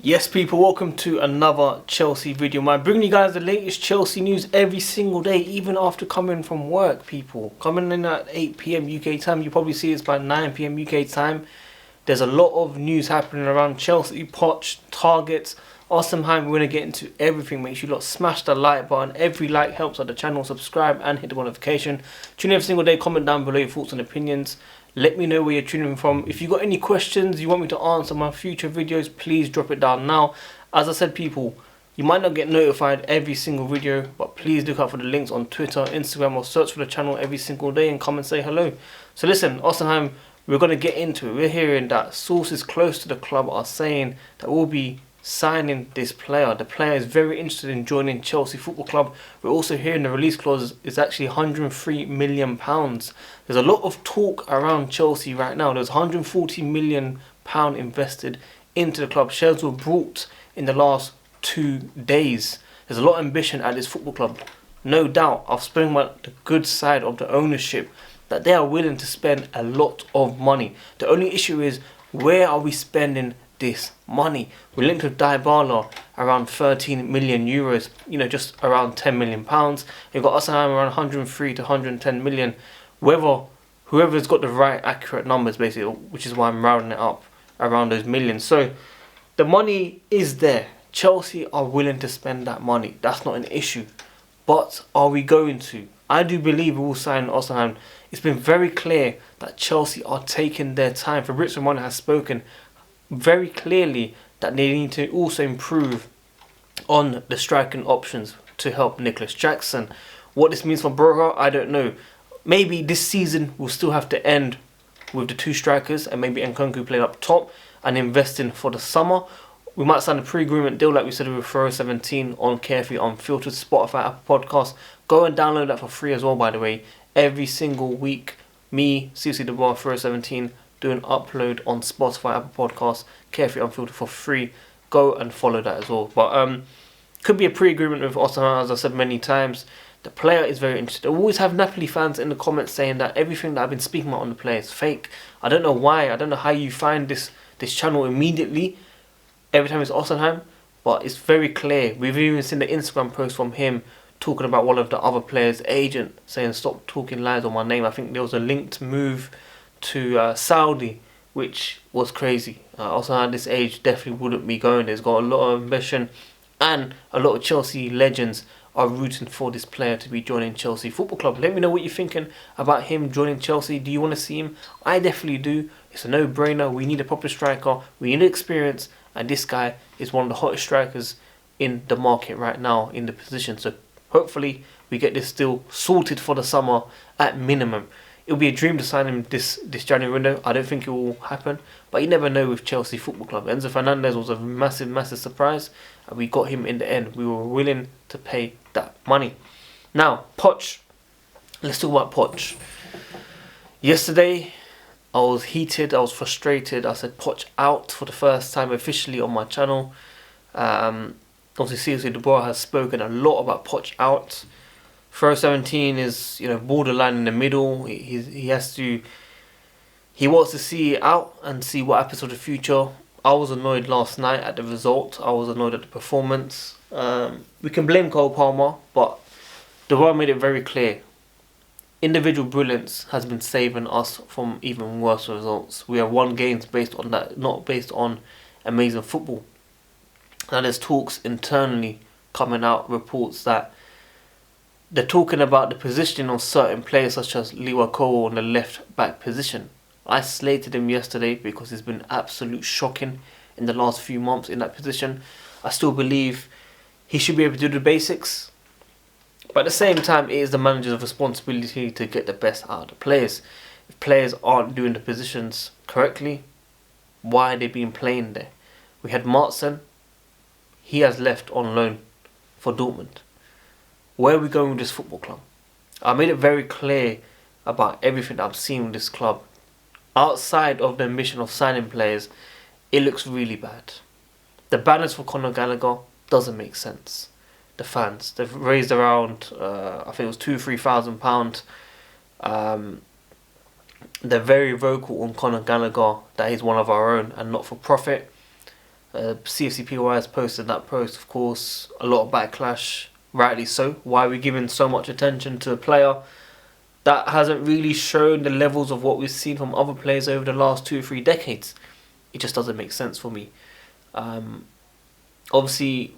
Yes, people, welcome to another Chelsea video. I'm bringing you guys the latest Chelsea news every single day, even after coming from work, people. Coming in at 8 p.m. UK time, you probably see it's by 9 p.m. UK time. There's a lot of news happening around Chelsea, Poch, targets, Osimhen. We're going to get into everything. Make sure you lot smash the like button. Every like helps out the channel. Subscribe and hit the notification. Tune in every single day. Comment down below your thoughts and opinions. Let me know where you're tuning in from. If you got any questions you want me to answer in my future videos, please drop it down now. As I said, people, you might not get notified every single video, but please look out for the links on Twitter, Instagram, or search for the channel every single day and come and say hello. So listen, Osimhen, we're going to get into it. We're hearing that sources close to the club are saying that we'll be signing this player. The player is very interested in joining Chelsea Football Club. We're also hearing the release clause is actually £103 million. There's a lot of talk around Chelsea right now. There's £140 million invested into the club. Shares were bought in the last 2 days. There's a lot of ambition at this football club. No doubt, I've spoken about the good side of the ownership, that they are willing to spend a lot of money. The only issue is, where are we spending this money? We're linked with Dybala around 13 million euros, just around 10 million pounds. You've got Osimhen around 103 to 110 million. Whoever's got the right accurate numbers, basically, which is why I'm rounding it up around those millions. So the money is there. Chelsea are willing to spend that money. That's not an issue. But are we going to? I do believe we will sign Osimhen. It's been very clear that Chelsea are taking their time. Fabrizio Romano has spoken very clearly that they need to also improve on the striking options to help Nicholas Jackson. What this means for Broja, I don't know. Maybe this season we'll still have to end with the two strikers and maybe Nkunku playing up top and investing for the summer. We might sign a pre-agreement deal like we said with Furrow 17 on Carefree Unfiltered, Spotify, Apple Podcasts. Go and download that for free as well, by the way. Every single week, me, CC DeBar, Furrow 17, do an upload on Spotify, Apple Podcasts, Carefree Unfiltered for free. Go and follow that as well. But could be a pre-agreement with Osimhen, as I said many times. The player is very interested. I always have Napoli fans in the comments saying that everything that I've been speaking about on the player is fake. I don't know why. I don't know how you find this channel immediately every time it's Osimhen, but it's very clear. We've even seen the Instagram post from him talking about one of the other players' agent saying stop talking lies on my name. I think there was a linked move to Saudi, which was crazy. Osimhen at this age definitely wouldn't be going. There's got a lot of ambition, and a lot of Chelsea legends are rooting for this player to be joining Chelsea Football Club. Let me know what you're thinking about him joining Chelsea. Do you want to see him? I definitely do. It's a no-brainer. We need a proper striker. We need experience. And this guy is one of the hottest strikers in the market right now in the position. So hopefully we get this deal sorted for the summer at minimum. It'll be a dream to sign him this January window. I don't think it will happen. But you never know with Chelsea Football Club. Enzo Fernandez was a massive surprise. And we got him in the end. We were willing to pay that money. Now, Poch. Let's talk about Poch. Yesterday, I was heated, I was frustrated. I said Poch out for the first time officially on my channel. Obviously, CC DeBoer has spoken a lot about Poch out. Furrow 17 is, borderline in the middle. He wants to see it out and see what happens for the future. I was annoyed last night at the result. I was annoyed at the performance. We can blame Cole Palmer, but DeBoer made it very clear. Individual brilliance has been saving us from even worse results. We have won games based on that, not based on amazing football. Now there's talks internally coming out, reports that they're talking about the positioning of certain players such as Lewa Cole on the left back position. I slated him yesterday because he's been absolute shocking in the last few months in that position. I still believe he should be able to do the basics. But at the same time, it is the manager's responsibility to get the best out of the players. If players aren't doing the positions correctly, why are they being playing there? We had Martsen. He has left on loan for Dortmund. Where are we going with this football club? I made it very clear about everything that I've seen with this club. Outside of the ambition of signing players, it looks really bad. The banners for Conor Gallagher doesn't make sense. The fans, they've raised around I think it was £2,000-3,000. They're very vocal on Conor Gallagher that he's one of our own and not for profit. CFCPY has posted that post, of course, a lot of backlash, rightly so. Why are we giving so much attention to a player that hasn't really shown the levels of what we've seen from other players over the last 2 or 3 decades? It just doesn't make sense for me. Obviously,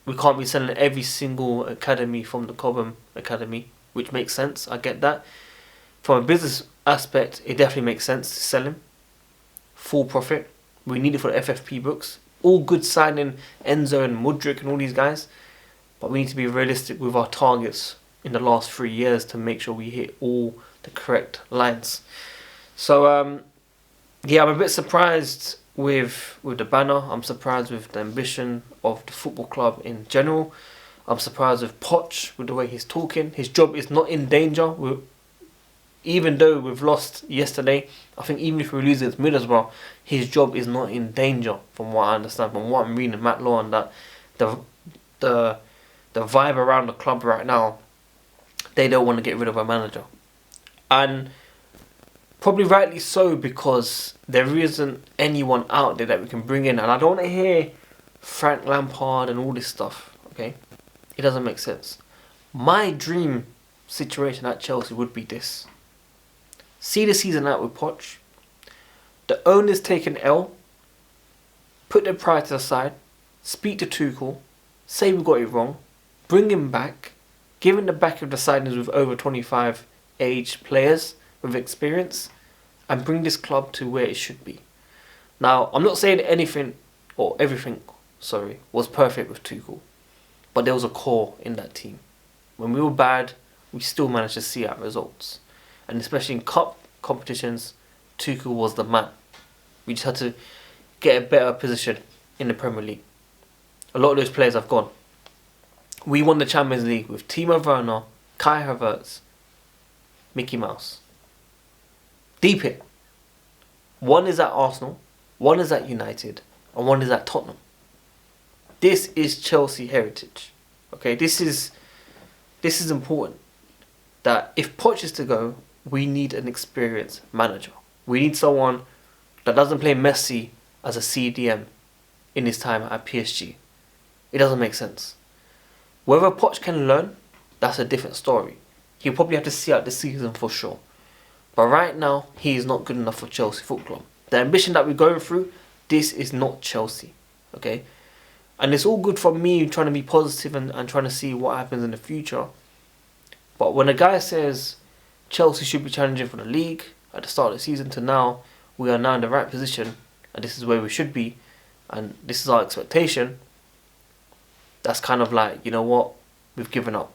we can't be selling every single academy from the Cobham Academy, which makes sense, I get that. From a business aspect, it definitely makes sense to sell him. Full profit. We need it for the FFP books. All good signing Enzo and Mudryk and all these guys. But we need to be realistic with our targets in the last 3 years to make sure we hit all the correct lines. So, yeah, I'm a bit surprised with the banner. I'm surprised with the ambition of the football club in general. I'm surprised with Poch, with the way he's talking. His job is not in danger. Even though we've lost yesterday, I think even if we lose against Middlesbrough, his job is not in danger, from what I understand, from what I'm reading Matt Law, and that the vibe around the club right now, they don't want to get rid of a manager. And probably rightly so, because there isn't anyone out there that we can bring in. And I don't want to hear Frank Lampard and all this stuff, okay? It doesn't make sense. My dream situation at Chelsea would be this. See the season out with Poch. The owners take an L. Put their pride to the side. Speak to Tuchel. Say we got it wrong. Bring him back. Give him the back of the signings with over 25 age players with experience. And bring this club to where it should be. Now, I'm not saying anything or everything, was perfect with Tuchel. But there was a core in that team. When we were bad, we still managed to see our results. And especially in cup competitions, Tuchel was the man. We just had to get a better position in the Premier League. A lot of those players have gone. We won the Champions League with Timo Werner, Kai Havertz, Mickey Mouse. Deep hit. One is at Arsenal, one is at United, and one is at Tottenham. This is Chelsea heritage. Okay, this is important. That if Poch is to go, we need an experienced manager. We need someone that doesn't play Messi as a CDM in his time at PSG. It doesn't make sense. Whether Poch can learn, that's a different story. He'll probably have to see out the season for sure. But right now, he is not good enough for Chelsea Football Club. The ambition that we're going through, this is not Chelsea. Okay? And it's all good for me trying to be positive and trying to see what happens in the future. But when a guy says Chelsea should be challenging for the league at the start of the season to now, we are now in the right position and this is where we should be and this is our expectation, that's kind of like, you know what, we've given up.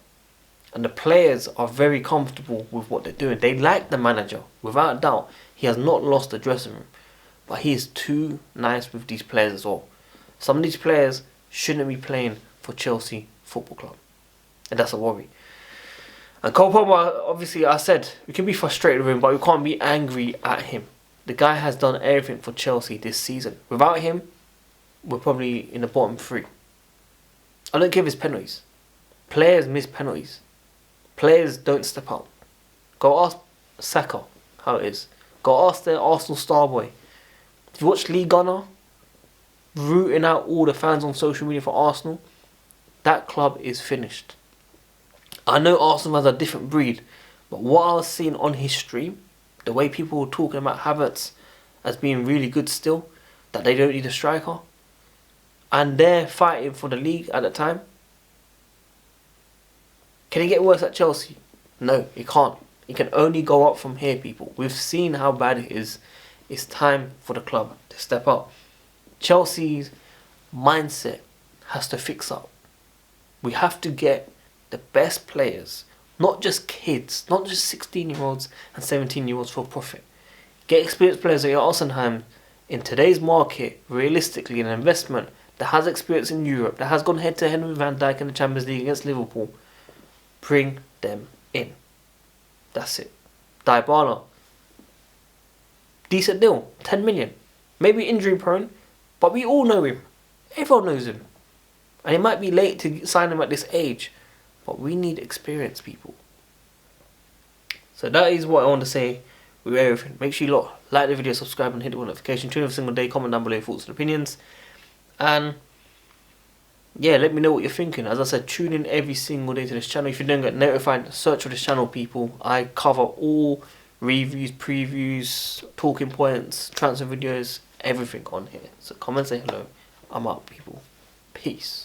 And the players are very comfortable with what they're doing. They like the manager, without a doubt. He has not lost the dressing room. But he is too nice with these players as well. Some of these players shouldn't be playing for Chelsea Football Club. And that's a worry. And Cole Palmer, obviously, I said, we can be frustrated with him, but we can't be angry at him. The guy has done everything for Chelsea this season. Without him, we're probably in the bottom 3. I don't give his penalties. Players miss penalties. Players don't step up. Go ask Saka how it is. Go ask the Arsenal star boy. If you watch Lee Gunner rooting out all the fans on social media for Arsenal, that club is finished. I know Arsenal has a different breed, but what I was seeing on his stream, the way people were talking about Havertz as being really good still, that they don't need a striker, and they're fighting for the league at the time. Can it get worse at Chelsea? No, it can't. It can only go up from here, people. We've seen how bad it is. It's time for the club to step up. Chelsea's mindset has to fix up. We have to get the best players, not just kids, not just 16-year-olds and 17-year-olds for profit. Get experienced players at your Osimhen in today's market, realistically, an investment that has experience in Europe, that has gone head-to-head with Van Dijk in the Champions League against Liverpool. Bring them in. That's it. Dybala. Decent deal. 10 million. Maybe injury prone, but we all know him. Everyone knows him. And it might be late to sign him at this age, but we need experienced people. So that is what I want to say with everything. Make sure you like the video, subscribe and hit the notification. Tune every single day. Comment down below your thoughts and opinions. And yeah, let me know what you're thinking. As I said, tune in every single day to this channel. If you don't get notified, search for this channel, people. I cover all reviews, previews, talking points, transfer videos, everything on here. So come and say hello. I'm out, people. Peace.